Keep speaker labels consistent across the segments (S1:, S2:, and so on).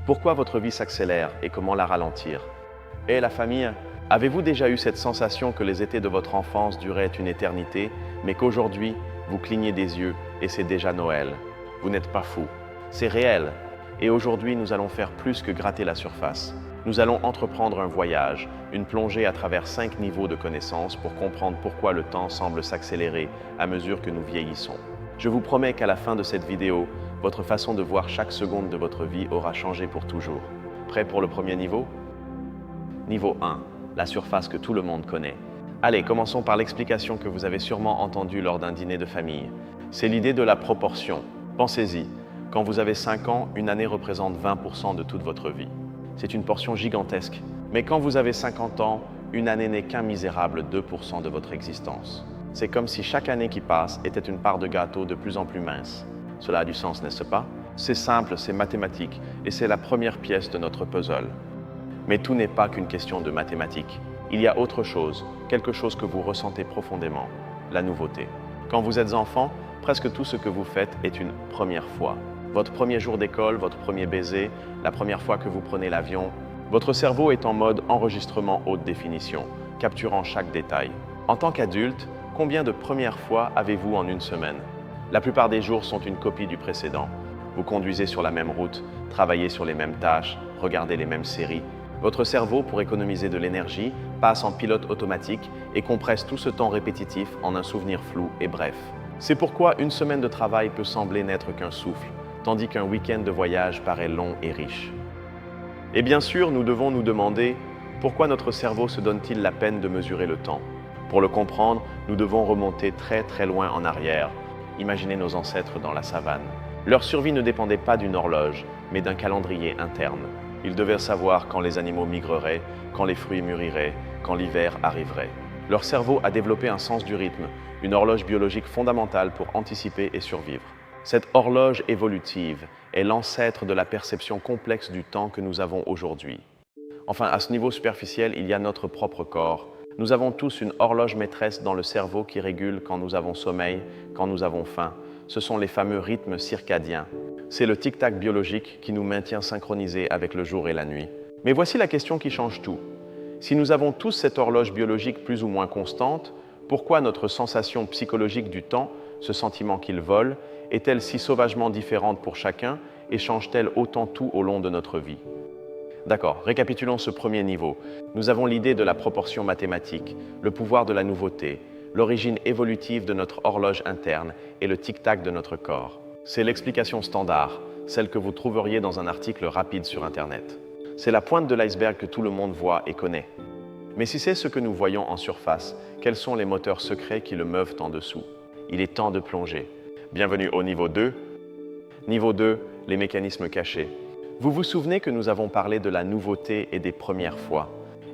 S1: Pourquoi votre vie s'accélère et comment la ralentir? Et la famille, avez-vous déjà eu cette sensation que les étés de votre enfance duraient une éternité, mais qu'aujourd'hui, vous clignez des yeux et c'est déjà Noël? Vous n'êtes pas fou. C'est réel. Et aujourd'hui, nous allons faire plus que gratter la surface. Nous allons entreprendre un voyage, une plongée à travers 5 niveaux de connaissances pour comprendre pourquoi le temps semble s'accélérer à mesure que nous vieillissons. Je vous promets qu'à la fin de cette vidéo, votre façon de voir chaque seconde de votre vie aura changé pour toujours. Prêt pour le premier niveau? Niveau 1, la surface que tout le monde connaît. Allez, commençons par l'explication que vous avez sûrement entendue lors d'un dîner de famille. C'est l'idée de la proportion. Pensez-y, quand vous avez 5 ans, une année représente 20% de toute votre vie. C'est une portion gigantesque. Mais quand vous avez 50 ans, une année n'est qu'un misérable 2% de votre existence. C'est comme si chaque année qui passe était une part de gâteau de plus en plus mince. Cela a du sens, n'est-ce pas? C'est simple, c'est mathématique, et c'est la première pièce de notre puzzle. Mais tout n'est pas qu'une question de mathématiques. Il y a autre chose, quelque chose que vous ressentez profondément, la nouveauté. Quand vous êtes enfant, presque tout ce que vous faites est une première fois. Votre premier jour d'école, votre premier baiser, la première fois que vous prenez l'avion. Votre cerveau est en mode enregistrement haute définition, capturant chaque détail. En tant qu'adulte, combien de premières fois avez-vous en une semaine? La plupart des jours sont une copie du précédent. Vous conduisez sur la même route, travaillez sur les mêmes tâches, regardez les mêmes séries. Votre cerveau, pour économiser de l'énergie, passe en pilote automatique et compresse tout ce temps répétitif en un souvenir flou et bref. C'est pourquoi une semaine de travail peut sembler n'être qu'un souffle, tandis qu'un week-end de voyage paraît long et riche. Et bien sûr, nous devons nous demander pourquoi notre cerveau se donne-t-il la peine de mesurer le temps? Pour le comprendre, nous devons remonter très loin en arrière. Imaginez nos ancêtres dans la savane. Leur survie ne dépendait pas d'une horloge, mais d'un calendrier interne. Ils devaient savoir quand les animaux migreraient, quand les fruits mûriraient, quand l'hiver arriverait. Leur cerveau a développé un sens du rythme, une horloge biologique fondamentale pour anticiper et survivre. Cette horloge évolutive est l'ancêtre de la perception complexe du temps que nous avons aujourd'hui. Enfin, à ce niveau superficiel, il y a notre propre corps. Nous avons tous une horloge maîtresse dans le cerveau qui régule quand nous avons sommeil, quand nous avons faim. Ce sont les fameux rythmes circadiens. C'est le tic-tac biologique qui nous maintient synchronisés avec le jour et la nuit. Mais voici la question qui change tout. Si nous avons tous cette horloge biologique plus ou moins constante, pourquoi notre sensation psychologique du temps, ce sentiment qu'il vole, est-elle si sauvagement différente pour chacun et change-t-elle autant tout au long de notre vie? D'accord, récapitulons ce premier niveau. Nous avons l'idée de la proportion mathématique, le pouvoir de la nouveauté, l'origine évolutive de notre horloge interne et le tic-tac de notre corps. C'est l'explication standard, celle que vous trouveriez dans un article rapide sur Internet. C'est la pointe de l'iceberg que tout le monde voit et connaît. Mais si c'est ce que nous voyons en surface, quels sont les moteurs secrets qui le meuvent en dessous? Il est temps de plonger. Bienvenue au niveau 2. Niveau 2, les mécanismes cachés. Vous vous souvenez que nous avons parlé de la nouveauté et des premières fois?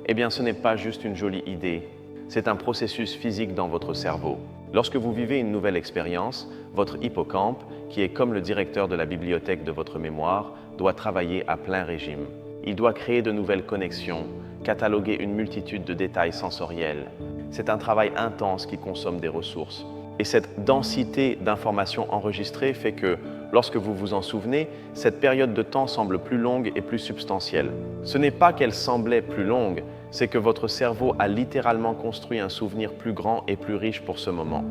S1: Eh bien, ce n'est pas juste une jolie idée. C'est un processus physique dans votre cerveau. Lorsque vous vivez une nouvelle expérience, votre hippocampe, qui est comme le directeur de la bibliothèque de votre mémoire, doit travailler à plein régime. Il doit créer de nouvelles connexions, cataloguer une multitude de détails sensoriels. C'est un travail intense qui consomme des ressources. Et cette densité d'informations enregistrées fait que, lorsque vous vous en souvenez, cette période de temps semble plus longue et plus substantielle. Ce n'est pas qu'elle semblait plus longue, c'est que votre cerveau a littéralement construit un souvenir plus grand et plus riche pour ce moment.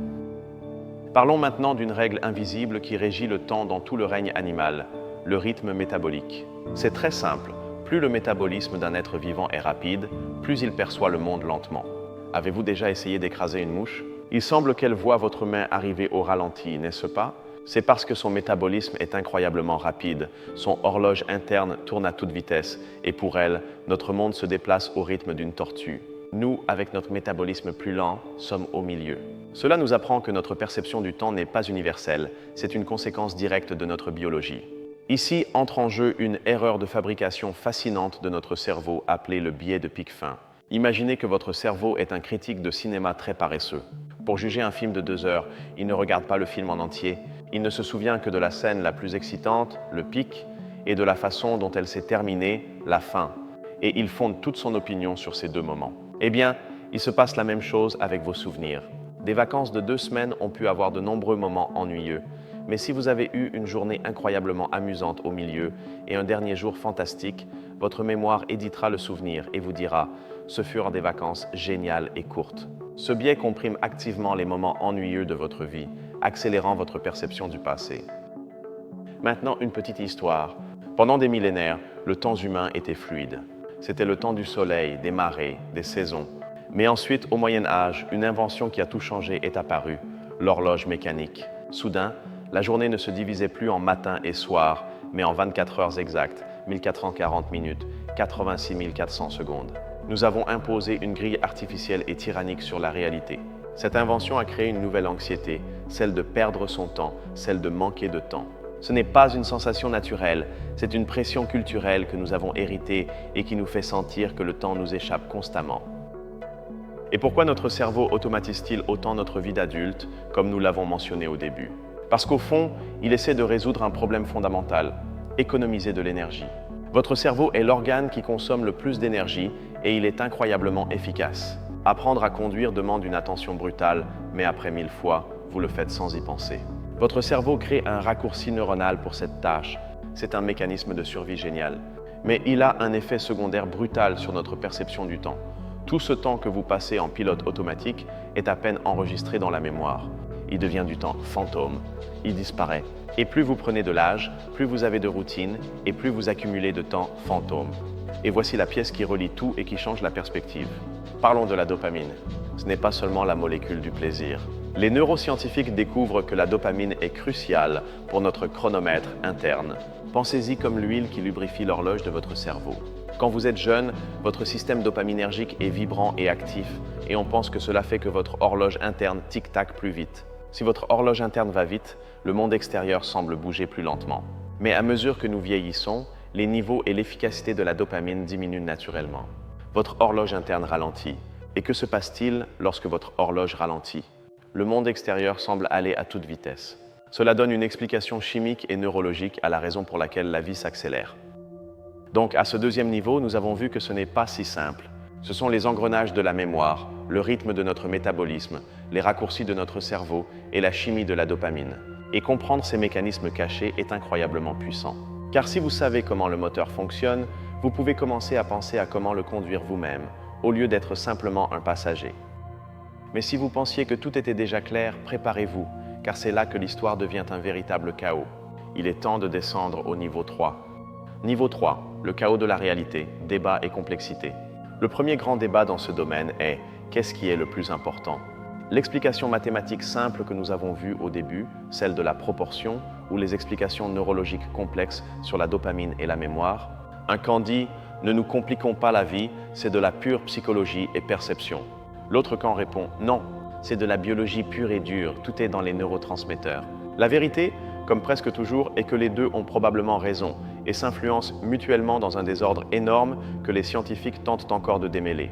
S1: Parlons maintenant d'une règle invisible qui régit le temps dans tout le règne animal, le rythme métabolique. C'est très simple, plus le métabolisme d'un être vivant est rapide, plus il perçoit le monde lentement. Avez-vous déjà essayé d'écraser une mouche? Il semble qu'elle voit votre main arriver au ralenti, n'est-ce pas? C'est parce que son métabolisme est incroyablement rapide, son horloge interne tourne à toute vitesse, et pour elle, notre monde se déplace au rythme d'une tortue. Nous, avec notre métabolisme plus lent, sommes au milieu. Cela nous apprend que notre perception du temps n'est pas universelle, c'est une conséquence directe de notre biologie. Ici entre en jeu une erreur de fabrication fascinante de notre cerveau appelée le biais de Piquefin. Imaginez que votre cerveau est un critique de cinéma très paresseux. Pour juger un film de 2 heures, il ne regarde pas le film en entier. Il ne se souvient que de la scène la plus excitante, le pic, et de la façon dont elle s'est terminée, la fin. Et il fonde toute son opinion sur ces 2 moments. Eh bien, il se passe la même chose avec vos souvenirs. Des vacances de 2 semaines ont pu avoir de nombreux moments ennuyeux. Mais si vous avez eu une journée incroyablement amusante au milieu et un dernier jour fantastique, votre mémoire éditera le souvenir et vous dira « ce furent des vacances géniales et courtes ». Ce biais comprime activement les moments ennuyeux de votre vie, accélérant votre perception du passé. Maintenant, une petite histoire. Pendant des millénaires, le temps humain était fluide. C'était le temps du soleil, des marées, des saisons. Mais ensuite, au Moyen Âge, une invention qui a tout changé est apparue, l'horloge mécanique. Soudain, la journée ne se divisait plus en matin et soir, mais en 24 heures exactes, 1440 minutes, 86 400 secondes. Nous avons imposé une grille artificielle et tyrannique sur la réalité. Cette invention a créé une nouvelle anxiété, celle de perdre son temps, celle de manquer de temps. Ce n'est pas une sensation naturelle, c'est une pression culturelle que nous avons héritée et qui nous fait sentir que le temps nous échappe constamment. Et pourquoi notre cerveau automatise-t-il autant notre vie d'adulte, comme nous l'avons mentionné au début? Parce qu'au fond, il essaie de résoudre un problème fondamental, économiser de l'énergie. Votre cerveau est l'organe qui consomme le plus d'énergie et il est incroyablement efficace. Apprendre à conduire demande une attention brutale, mais après 1000 fois, vous le faites sans y penser. Votre cerveau crée un raccourci neuronal pour cette tâche. C'est un mécanisme de survie génial. Mais il a un effet secondaire brutal sur notre perception du temps. Tout ce temps que vous passez en pilote automatique est à peine enregistré dans la mémoire. Il devient du temps fantôme. Il disparaît. Et plus vous prenez de l'âge, plus vous avez de routine et plus vous accumulez de temps fantôme. Et voici la pièce qui relie tout et qui change la perspective. Parlons de la dopamine. Ce n'est pas seulement la molécule du plaisir. Les neuroscientifiques découvrent que la dopamine est cruciale pour notre chronomètre interne. Pensez-y comme l'huile qui lubrifie l'horloge de votre cerveau. Quand vous êtes jeune, votre système dopaminergique est vibrant et actif et on pense que cela fait que votre horloge interne tic-tac plus vite. Si votre horloge interne va vite, le monde extérieur semble bouger plus lentement. Mais à mesure que nous vieillissons, les niveaux et l'efficacité de la dopamine diminuent naturellement. Votre horloge interne ralentit. Et que se passe-t-il lorsque votre horloge ralentit? Le monde extérieur semble aller à toute vitesse. Cela donne une explication chimique et neurologique à la raison pour laquelle la vie s'accélère. Donc, à ce deuxième niveau, nous avons vu que ce n'est pas si simple. Ce sont les engrenages de la mémoire, le rythme de notre métabolisme, les raccourcis de notre cerveau et la chimie de la dopamine. Et comprendre ces mécanismes cachés est incroyablement puissant. Car si vous savez comment le moteur fonctionne, vous pouvez commencer à penser à comment le conduire vous-même, au lieu d'être simplement un passager. Mais si vous pensiez que tout était déjà clair, préparez-vous, car c'est là que l'histoire devient un véritable chaos. Il est temps de descendre au niveau 3. Niveau 3, le chaos de la réalité, débat et complexité. Le premier grand débat dans ce domaine est « qu'est-ce qui est le plus important ?» L'explication mathématique simple que nous avons vue au début, celle de la proportion, ou les explications neurologiques complexes sur la dopamine et la mémoire. Un camp dit « ne nous compliquons pas la vie, c'est de la pure psychologie et perception ». L'autre camp répond « non, c'est de la biologie pure et dure, tout est dans les neurotransmetteurs ». La vérité, comme presque toujours, est que les deux ont probablement raison et s'influencent mutuellement dans un désordre énorme que les scientifiques tentent encore de démêler.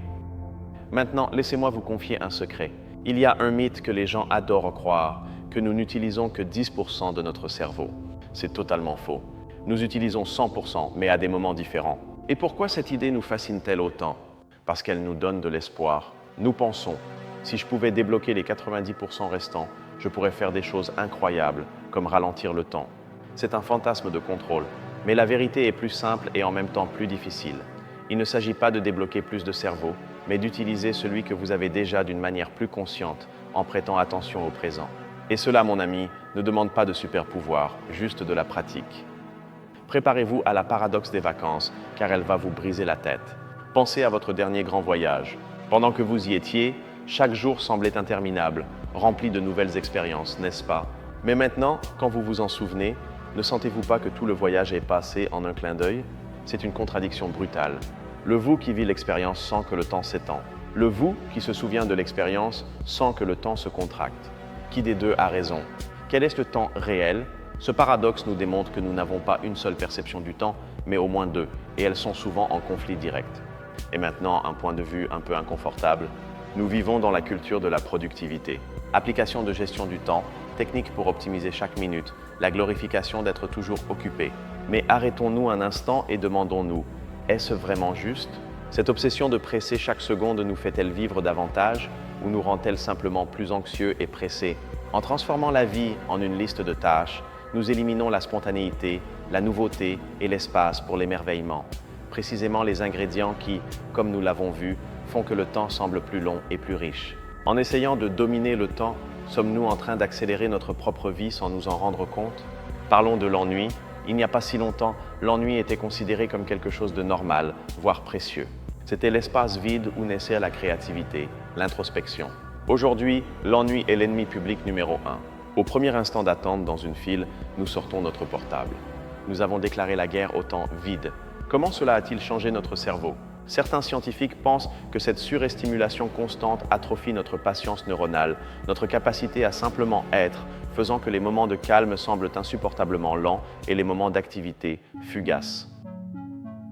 S1: Maintenant, laissez-moi vous confier un secret. Il y a un mythe que les gens adorent croire, que nous n'utilisons que 10% de notre cerveau. C'est totalement faux. Nous utilisons 100%, mais à des moments différents. Et pourquoi cette idée nous fascine-t-elle autant? Parce qu'elle nous donne de l'espoir. Nous pensons, si je pouvais débloquer les 90% restants, je pourrais faire des choses incroyables, comme ralentir le temps. C'est un fantasme de contrôle, mais la vérité est plus simple et en même temps plus difficile. Il ne s'agit pas de débloquer plus de cerveau, mais d'utiliser celui que vous avez déjà d'une manière plus consciente, en prêtant attention au présent. Et cela, mon ami, ne demande pas de super pouvoir, juste de la pratique. Préparez-vous à la paradoxe des vacances, car elle va vous briser la tête. Pensez à votre dernier grand voyage. Pendant que vous y étiez, chaque jour semblait interminable, rempli de nouvelles expériences, n'est-ce pas? Mais maintenant, quand vous vous en souvenez, ne sentez-vous pas que tout le voyage est passé en un clin d'œil? C'est une contradiction brutale. Le vous qui vit l'expérience sans que le temps s'étend. Le vous qui se souvient de l'expérience sans que le temps se contracte. Qui des deux a raison? Quel est le temps réel? Ce paradoxe nous démontre que nous n'avons pas une seule perception du temps, mais au moins deux, et elles sont souvent en conflit direct. Et maintenant, un point de vue un peu inconfortable. Nous vivons dans la culture de la productivité. Application de gestion du temps, technique pour optimiser chaque minute, la glorification d'être toujours occupé. Mais arrêtons-nous un instant et demandons-nous, est-ce vraiment juste? Cette obsession de presser chaque seconde nous fait-elle vivre davantage ou nous rend-elle simplement plus anxieux et pressés? En transformant la vie en une liste de tâches, nous éliminons la spontanéité, la nouveauté et l'espace pour l'émerveillement, précisément les ingrédients qui, comme nous l'avons vu, font que le temps semble plus long et plus riche. En essayant de dominer le temps, sommes-nous en train d'accélérer notre propre vie sans nous en rendre compte? Parlons de l'ennui. Il n'y a pas si longtemps, l'ennui était considéré comme quelque chose de normal, voire précieux. C'était l'espace vide où naissait la créativité, l'introspection. Aujourd'hui, l'ennui est l'ennemi public numéro 1. Au premier instant d'attente dans une file, nous sortons notre portable. Nous avons déclaré la guerre au temps vide. Comment cela a-t-il changé notre cerveau? Certains scientifiques pensent que cette surestimulation constante atrophie notre patience neuronale, notre capacité à simplement être, faisant que les moments de calme semblent insupportablement lents et les moments d'activité fugaces.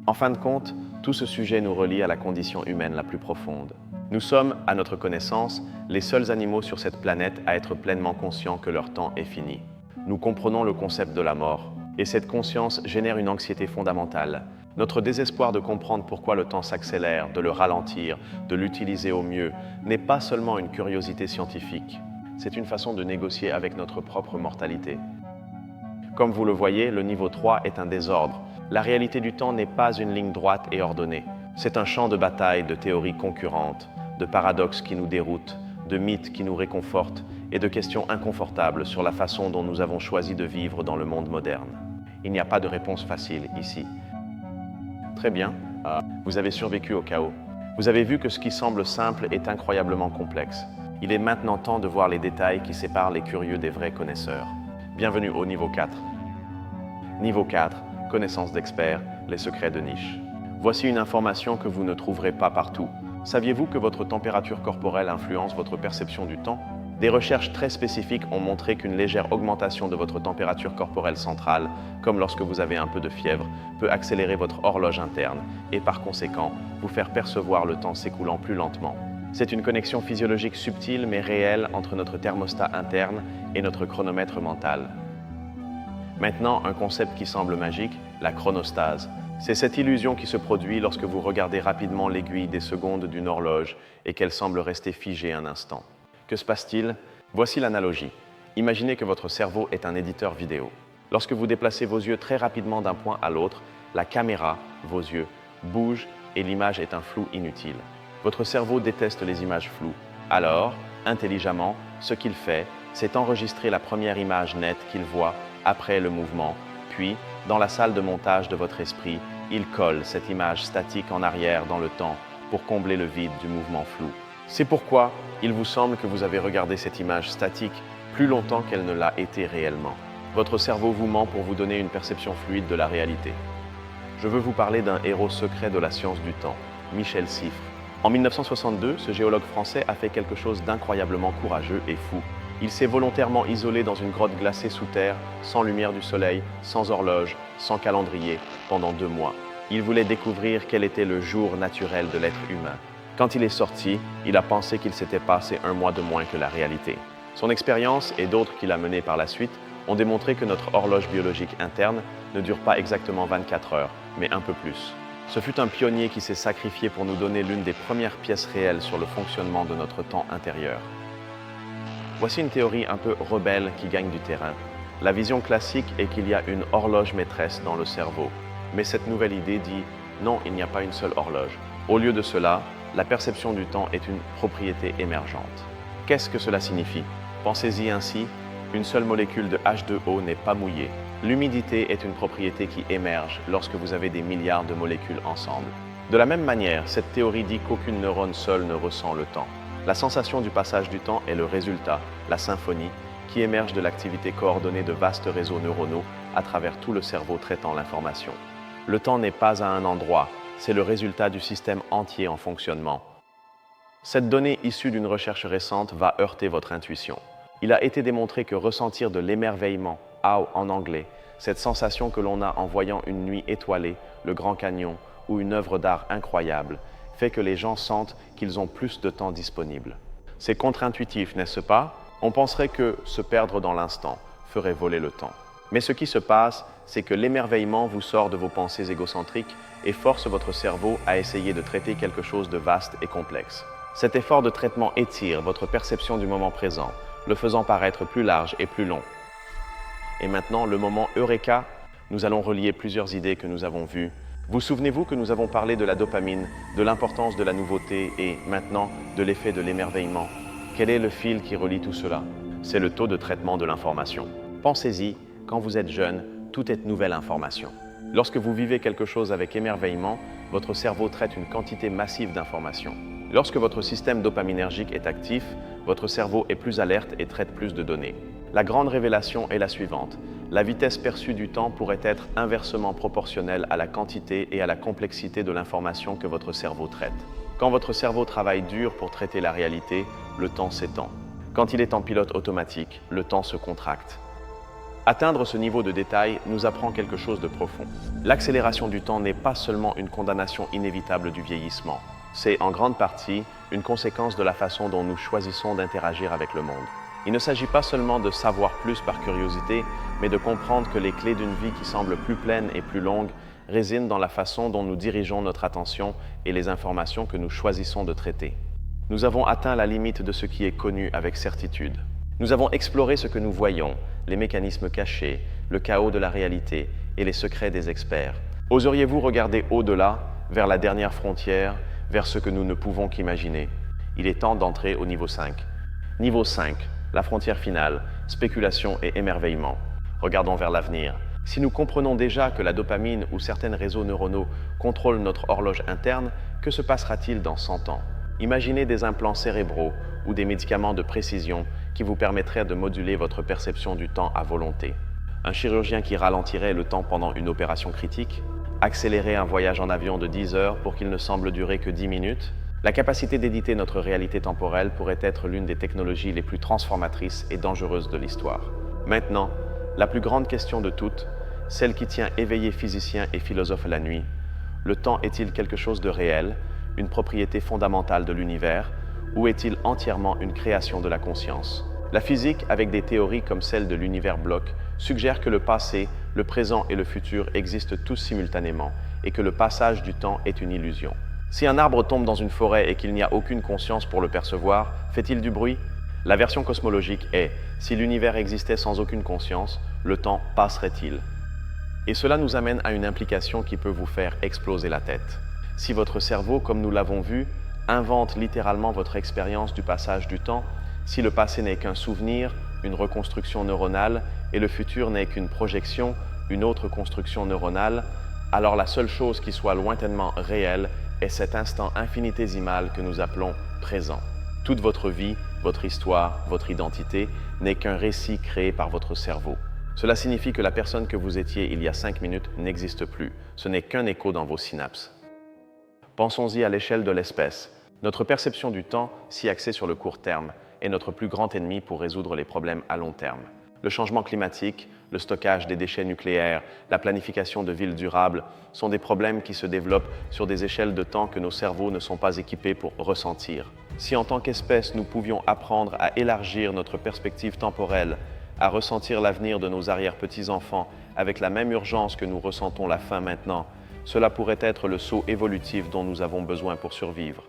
S1: En fin de compte, tout ce sujet nous relie à la condition humaine la plus profonde. Nous sommes, à notre connaissance, les seuls animaux sur cette planète à être pleinement conscients que leur temps est fini. Nous comprenons le concept de la mort, et cette conscience génère une anxiété fondamentale. Notre désespoir de comprendre pourquoi le temps s'accélère, de le ralentir, de l'utiliser au mieux, n'est pas seulement une curiosité scientifique, c'est une façon de négocier avec notre propre mortalité. Comme vous le voyez, le niveau 3 est un désordre. La réalité du temps n'est pas une ligne droite et ordonnée. C'est un champ de bataille de théories concurrentes, de paradoxes qui nous déroutent, de mythes qui nous réconfortent et de questions inconfortables sur la façon dont nous avons choisi de vivre dans le monde moderne. Il n'y a pas de réponse facile ici. Très bien, vous avez survécu au chaos. Vous avez vu que ce qui semble simple est incroyablement complexe. Il est maintenant temps de voir les détails qui séparent les curieux des vrais connaisseurs. Bienvenue au niveau 4. Niveau 4, connaissance d'experts, les secrets de niche. Voici une information que vous ne trouverez pas partout. Saviez-vous que votre température corporelle influence votre perception du temps? Des recherches très spécifiques ont montré qu'une légère augmentation de votre température corporelle centrale, comme lorsque vous avez un peu de fièvre, peut accélérer votre horloge interne et par conséquent, vous faire percevoir le temps s'écoulant plus lentement. C'est une connexion physiologique subtile mais réelle entre notre thermostat interne et notre chronomètre mental. Maintenant, un concept qui semble magique, la chronostase. C'est cette illusion qui se produit lorsque vous regardez rapidement l'aiguille des secondes d'une horloge et qu'elle semble rester figée un instant. Que se passe-t-il? Voici l'analogie. Imaginez que votre cerveau est un éditeur vidéo. Lorsque vous déplacez vos yeux très rapidement d'un point à l'autre, la caméra, vos yeux, bouge et l'image est un flou inutile. Votre cerveau déteste les images floues. Alors, intelligemment, ce qu'il fait, c'est enregistrer la première image nette qu'il voit après le mouvement, puis, dans la salle de montage de votre esprit, il colle cette image statique en arrière dans le temps pour combler le vide du mouvement flou. C'est pourquoi il vous semble que vous avez regardé cette image statique plus longtemps qu'elle ne l'a été réellement. Votre cerveau vous ment pour vous donner une perception fluide de la réalité. Je veux vous parler d'un héros secret de la science du temps, Michel Siffre. En 1962, ce géologue français a fait quelque chose d'incroyablement courageux et fou. Il s'est volontairement isolé dans une grotte glacée sous terre, sans lumière du soleil, sans horloge, sans calendrier, pendant 2 mois. Il voulait découvrir quel était le jour naturel de l'être humain. Quand il est sorti, il a pensé qu'il s'était passé 1 mois de moins que la réalité. Son expérience et d'autres qu'il a menées par la suite ont démontré que notre horloge biologique interne ne dure pas exactement 24 heures, mais un peu plus. Ce fut un pionnier qui s'est sacrifié pour nous donner l'une des premières pièces réelles sur le fonctionnement de notre temps intérieur. Voici une théorie un peu rebelle qui gagne du terrain. La vision classique est qu'il y a une horloge maîtresse dans le cerveau. Mais cette nouvelle idée dit « non, il n'y a pas une seule horloge ». Au lieu de cela, la perception du temps est une propriété émergente. Qu'est-ce que cela signifie? Pensez-y ainsi, une seule molécule de H2O n'est pas mouillée. L'humidité est une propriété qui émerge lorsque vous avez des milliards de molécules ensemble. De la même manière, cette théorie dit qu'aucune neurone seule ne ressent le temps. La sensation du passage du temps est le résultat, la symphonie, qui émerge de l'activité coordonnée de vastes réseaux neuronaux à travers tout le cerveau traitant l'information. Le temps n'est pas à un endroit, c'est le résultat du système entier en fonctionnement. Cette donnée issue d'une recherche récente va heurter votre intuition. Il a été démontré que ressentir de l'émerveillement, awe en anglais, cette sensation que l'on a en voyant une nuit étoilée, le Grand Canyon ou une œuvre d'art incroyable, fait que les gens sentent qu'ils ont plus de temps disponible. C'est contre-intuitif, n'est-ce pas? On penserait que se perdre dans l'instant ferait voler le temps. Mais ce qui se passe, c'est que l'émerveillement vous sort de vos pensées égocentriques et force votre cerveau à essayer de traiter quelque chose de vaste et complexe. Cet effort de traitement étire votre perception du moment présent, le faisant paraître plus large et plus long. Et maintenant, le moment Eureka, nous allons relier plusieurs idées que nous avons vues. Vous souvenez-vous que nous avons parlé de la dopamine, de l'importance de la nouveauté et, maintenant, de l'effet de l'émerveillement? Quel est le fil qui relie tout cela? C'est le taux de traitement de l'information. Pensez-y, quand vous êtes jeune, tout est nouvelle information. Lorsque vous vivez quelque chose avec émerveillement, votre cerveau traite une quantité massive d'informations. Lorsque votre système dopaminergique est actif, votre cerveau est plus alerte et traite plus de données. La grande révélation est la suivante. La vitesse perçue du temps pourrait être inversement proportionnelle à la quantité et à la complexité de l'information que votre cerveau traite. Quand votre cerveau travaille dur pour traiter la réalité, le temps s'étend. Quand il est en pilote automatique, le temps se contracte. Atteindre ce niveau de détail nous apprend quelque chose de profond. L'accélération du temps n'est pas seulement une condamnation inévitable du vieillissement. C'est en grande partie une conséquence de la façon dont nous choisissons d'interagir avec le monde. Il ne s'agit pas seulement de savoir plus par curiosité, mais de comprendre que les clés d'une vie qui semble plus pleine et plus longue résident dans la façon dont nous dirigeons notre attention et les informations que nous choisissons de traiter. Nous avons atteint la limite de ce qui est connu avec certitude. Nous avons exploré ce que nous voyons, les mécanismes cachés, le chaos de la réalité et les secrets des experts. Oseriez-vous regarder au-delà, vers la dernière frontière, vers ce que nous ne pouvons qu'imaginer? Il est temps d'entrer au niveau 5. Niveau 5, la frontière finale, spéculation et émerveillement. Regardons vers l'avenir. Si nous comprenons déjà que la dopamine ou certains réseaux neuronaux contrôlent notre horloge interne, que se passera-t-il dans 100 ans? Imaginez des implants cérébraux ou des médicaments de précision qui vous permettraient de moduler votre perception du temps à volonté. Un chirurgien qui ralentirait le temps pendant une opération critique, accélérer un voyage en avion de 10 heures pour qu'il ne semble durer que 10 minutes. La capacité d'éditer notre réalité temporelle pourrait être l'une des technologies les plus transformatrices et dangereuses de l'histoire. Maintenant, la plus grande question de toutes, celle qui tient éveillés physiciens et philosophes la nuit. Le temps est-il quelque chose de réel, une propriété fondamentale de l'univers, ou est-il entièrement une création de la conscience? La physique, avec des théories comme celle de l'univers bloc, suggère que le passé, le présent et le futur existent tous simultanément et que le passage du temps est une illusion. Si un arbre tombe dans une forêt et qu'il n'y a aucune conscience pour le percevoir, fait-il du bruit? La version cosmologique est, si l'univers existait sans aucune conscience, le temps passerait-il? Et cela nous amène à une implication qui peut vous faire exploser la tête. Si votre cerveau, comme nous l'avons vu, invente littéralement votre expérience du passage du temps, si le passé n'est qu'un souvenir, une reconstruction neuronale, et le futur n'est qu'une projection, une autre construction neuronale, alors la seule chose qui soit lointainement réelle est cet instant infinitésimal que nous appelons présent. Toute votre vie, votre histoire, votre identité n'est qu'un récit créé par votre cerveau. Cela signifie que la personne que vous étiez il y a 5 minutes n'existe plus. Ce n'est qu'un écho dans vos synapses. Pensons-y à l'échelle de l'espèce. Notre perception du temps, si axée sur le court terme, est notre plus grand ennemi pour résoudre les problèmes à long terme. Le changement climatique, le stockage des déchets nucléaires, la planification de villes durables sont des problèmes qui se développent sur des échelles de temps que nos cerveaux ne sont pas équipés pour ressentir. Si en tant qu'espèce nous pouvions apprendre à élargir notre perspective temporelle, à ressentir l'avenir de nos arrière-petits-enfants avec la même urgence que nous ressentons la faim maintenant, cela pourrait être le saut évolutif dont nous avons besoin pour survivre.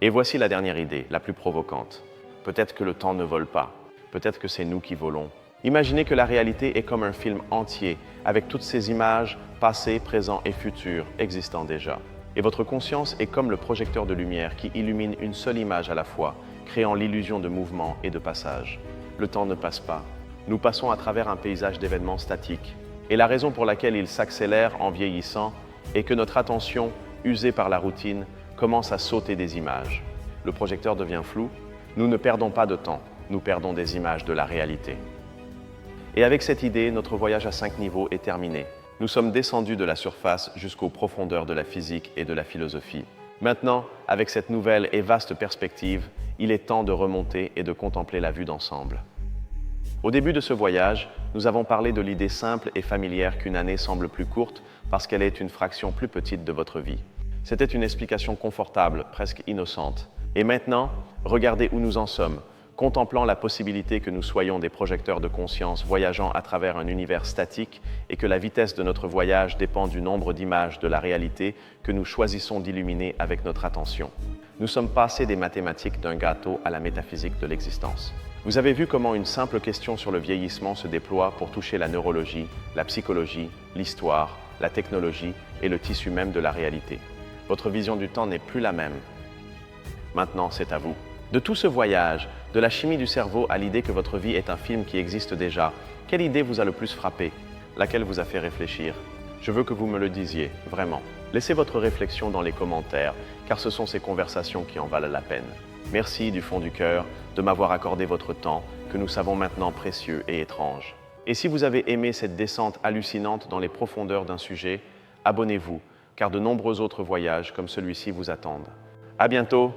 S1: Et voici la dernière idée, la plus provocante. Peut-être que le temps ne vole pas. Peut-être que c'est nous qui volons. Imaginez que la réalité est comme un film entier, avec toutes ces images, passées, présents et futures, existant déjà. Et votre conscience est comme le projecteur de lumière qui illumine une seule image à la fois, créant l'illusion de mouvement et de passage. Le temps ne passe pas. Nous passons à travers un paysage d'événements statiques. Et la raison pour laquelle il s'accélère en vieillissant est que notre attention, usée par la routine, commence à sauter des images. Le projecteur devient flou. Nous ne perdons pas de temps, nous perdons des images de la réalité. Et avec cette idée, notre voyage à 5 niveaux est terminé. Nous sommes descendus de la surface jusqu'aux profondeurs de la physique et de la philosophie. Maintenant, avec cette nouvelle et vaste perspective, il est temps de remonter et de contempler la vue d'ensemble. Au début de ce voyage, nous avons parlé de l'idée simple et familière qu'une année semble plus courte parce qu'elle est une fraction plus petite de votre vie. C'était une explication confortable, presque innocente. Et maintenant, regardez où nous en sommes. contemplant la possibilité que nous soyons des projecteurs de conscience voyageant à travers un univers statique et que la vitesse de notre voyage dépend du nombre d'images de la réalité que nous choisissons d'illuminer avec notre attention. Nous sommes passés des mathématiques d'un gâteau à la métaphysique de l'existence. Vous avez vu comment une simple question sur le vieillissement se déploie pour toucher la neurologie, la psychologie, l'histoire, la technologie et le tissu même de la réalité. Votre vision du temps n'est plus la même. Maintenant, c'est à vous. De tout ce voyage, de la chimie du cerveau à l'idée que votre vie est un film qui existe déjà, quelle idée vous a le plus frappé? Laquelle vous a fait réfléchir? Je veux que vous me le disiez, vraiment. Laissez votre réflexion dans les commentaires, car ce sont ces conversations qui en valent la peine. Merci du fond du cœur de m'avoir accordé votre temps, que nous savons maintenant précieux et étrange. Et si vous avez aimé cette descente hallucinante dans les profondeurs d'un sujet, abonnez-vous, car de nombreux autres voyages comme celui-ci vous attendent. À bientôt!